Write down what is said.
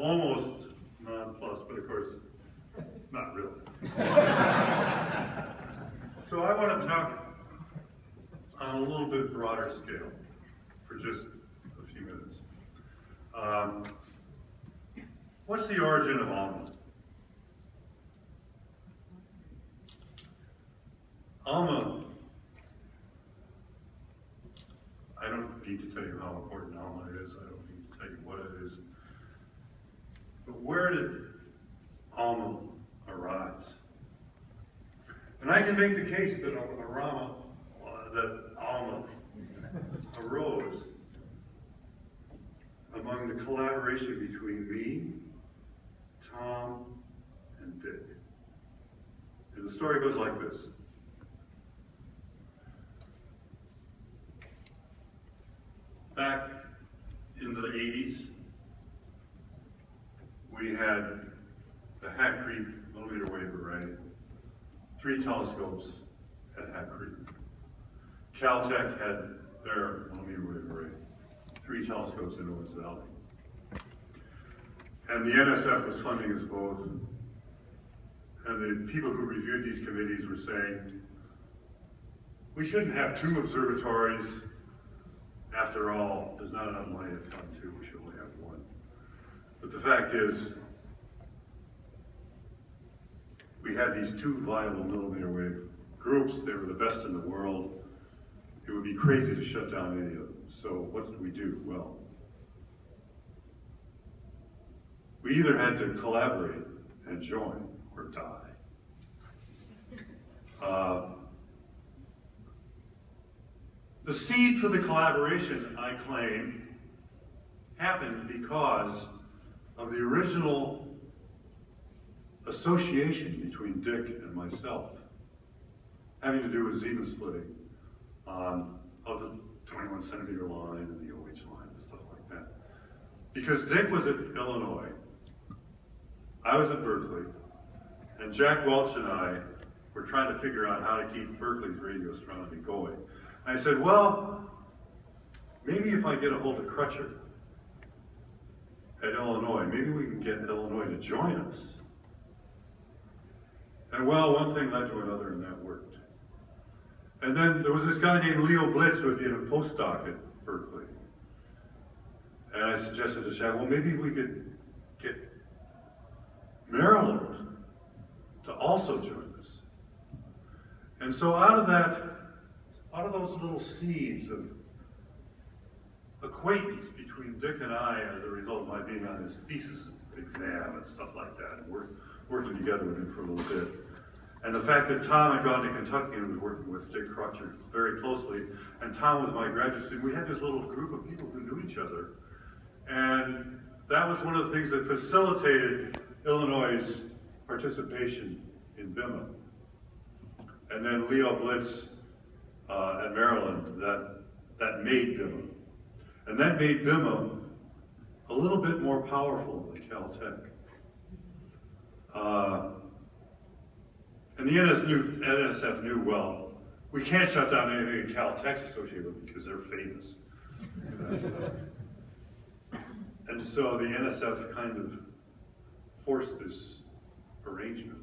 almost nonplussed, but of course, not really. So I want to talk on a little bit broader scale for just a few minutes. What's the origin of Alma? Alma, I don't need to tell you how important Alma is. I don't need to tell you what it is. But where did Alma arise? And I can make the case that Alma arose among the collaboration between me, Tom, and Dick. And the story goes like this. Back in the 80s, we had the Hat Creek millimeter wave array, 3 telescopes at Hat Creek. Caltech had their millimeter wave array, 3 telescopes in Owens Valley. And the NSF was funding us both. And the people who reviewed these committees were saying, we shouldn't have 2 observatories. After all, there's not enough money to fund 2, we should only have 1. But the fact is, we had these 2 viable millimeter wave groups. They were the best in the world. It would be crazy to shut down any of them. So what did we do? Well, we either had to collaborate and join or die. The seed for the collaboration, I claim, happened because of the original association between Dick and myself, having to do with Zeeman splitting of the 21 centimeter line and the OH line and stuff like that. Because Dick was at Illinois, I was at Berkeley, and Jack Welch and I were trying to figure out how to keep Berkeley's radio astronomy going. I said, well, maybe if I get a hold of Crutcher at Illinois, maybe we can get Illinois to join us. And well, one thing led to another, and that worked. And then there was this guy named Leo Blitz who had been a postdoc at Berkeley. And I suggested to Jack, well, maybe we could get Maryland to also join us. And so out of those little seeds of acquaintance between Dick and I as a result of my being on his thesis exam and stuff like that, and we're working together with him for a little bit. And the fact that Tom had gone to Kentucky and was working with Dick Crutcher very closely, and Tom was my graduate student, we had this little group of people who knew each other. And that was one of the things that facilitated Illinois' participation in BIMA. And then Leo Blitz at Maryland, that made BIMA. And that made BIMA a little bit more powerful than Caltech. And the NSF knew, well, we can't shut down anything that Caltech's associated with because they're famous. And so the NSF kind of forced this arrangement.